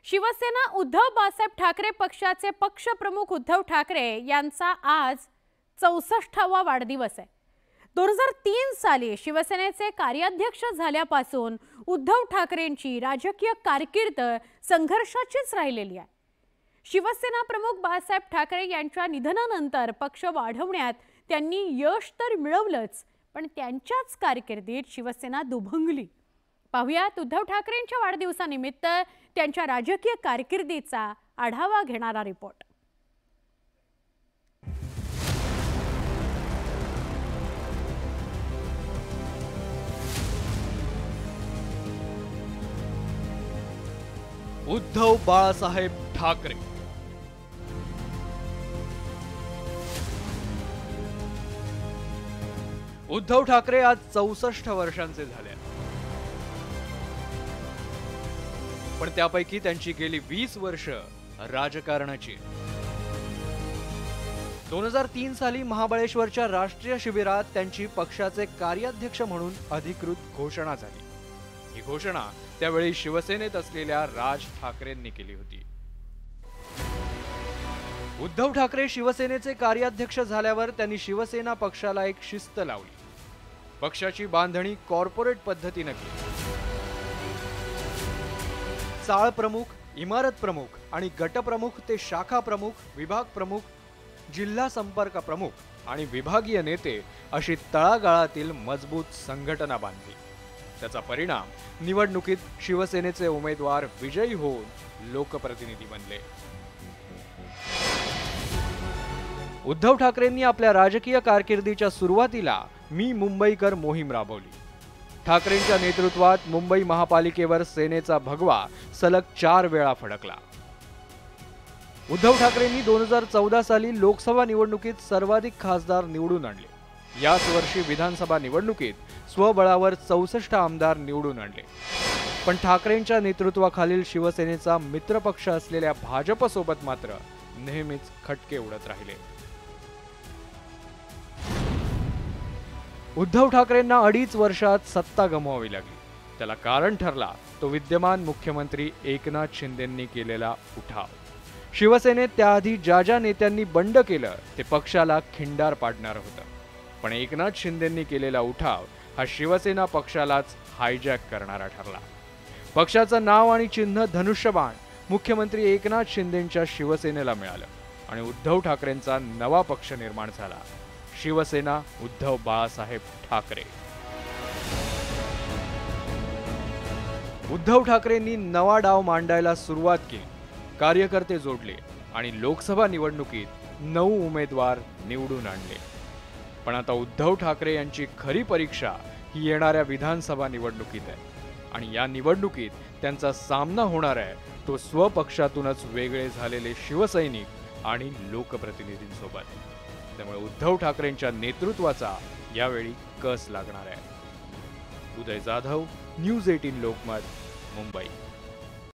शिवसेना उद्धव बाळासाहेब ठाकरे पक्षाचे पक्षप्रमुख उद्धव ठाकरे यांचा आज 64वा वाढदिवस आहे। 2003 साली शिवसेनेचे कार्याध्यक्ष झाल्यापासून उद्धव ठाकरेंची राजकीय कारकीर्द संघर्षाचीच राहिलेली आहे। शिवसेना प्रमुख बाळासाहेब ठाकरे यांच्या निधनानंतर पक्ष वाढवण्यात त्यांनी यश तर मिळवलंच, पण त्यांच्याच कारकिर्दीत शिवसेना दुभंगली। पाहुयात उद्धव ठाकरेंच्या वाढदिवसानिमित्त त्यांच्या राजकीय कारकिर्दीचा आढावा घेणारा रिपोर्ट। उद्धव बाळासाहेब ठाकरे उद्धव ठाकरे आज 64 वर्षांचे झाले, पण त्यापैकी त्यांची गेली 20 वर्ष राजकारणाची। 2003 साली महाबळेश्वरच्या राष्ट्रीय शिबिरात त्यांची पक्षाचे कार्याध्यक्ष म्हणून अधिकृत घोषणा झाली। ही घोषणा त्यावेळी शिवसेनेत असलेल्या राज ठाकरेंनी केली होती। उद्धव ठाकरे शिवसेनेचे कार्याध्यक्ष झाल्यावर त्यांनी शिवसेना पक्षाला एक शिस्त लावली। पक्षाची बांधणी कॉर्पोरेट पद्धतीने केली। चाळ प्रमुख, इमारत प्रमुख आणि गट प्रमुख ते शाखा प्रमुख, विभाग प्रमुख, जिल्हा संपर्क प्रमुख आणि विभागीय नेते अशी तळागाळातील मजबूत संघटना बांधली। त्याचा परिणाम निवडणुकीत शिवसेनेचे उमेदवार विजयी होऊन लोकप्रतिनिधी बनले। उद्धव ठाकरेंनी आपल्या राजकीय कारकिर्दीच्या सुरुवातीला मी मुंबईकर मोहीम राबवली। ठाकरेंच्या नेतृत्वात मुंबई महापालिकेवर सेनेचा भगवा सलग 4 वेळा फडकला। उद्धव ठाकरेंनी 2014 साली लोकसभा निवडणुकीत सर्वाधिक खासदार निवडून आणले। याच वर्षी विधानसभा निवडणुकीत स्वबळावर 64 आमदार निवडून आणले। पण ठाकरेंच्या नेतृत्वाखालील शिवसेनेचा मित्रपक्ष असलेल्या भाजपसोबत मात्र नेहमीच खटके उडत राहिले। उद्धव ठाकरेंना 2.5 वर्षात सत्ता गमवावी लागली। त्याला कारण ठरला तो विद्यमान मुख्यमंत्री एकनाथ शिंदेंनी केलेला उठाव। शिवसेनेत त्याआधी ज्या नेत्यांनी बंड केलं ते पक्षाला खिंडार पाडणार होतं, पण एकनाथ शिंदेंनी केलेला उठाव हा शिवसेना पक्षालाच हायजॅक करणारा ठरला। पक्षाचं नाव आणि चिन्ह धनुष्यबाण मुख्यमंत्री एकनाथ शिंदेंच्या शिवसेनेला मिळालं आणि उद्धव ठाकरेंचा नवा पक्ष निर्माण झाला, शिवसेना उद्धव बाळासाहेब ठाकरे। उद्धव ठाकरेंनी नवा डाव मांडायला सुरुवात केली, कार्यकर्ते जोडले आणि लोकसभा निवडणुकीत 9 उमेदवार निवडून आणले। पण आता उद्धव ठाकरे यांची खरी परीक्षा ही येणाऱ्या विधानसभा निवडणुकीत आहे आणि या निवडणुकीत त्यांचा सामना होणार आहे तो स्वपक्षातूनच वेगळे झालेले शिवसैनिक आणि लोकप्रतिनिधींसोबत। त्यामुळे उद्धव ठाकरेंच्या नेतृत्वाचा यावेळी कस लागणार आहे। उदय जाधव, न्यूज 18 लोकमत, मुंबई।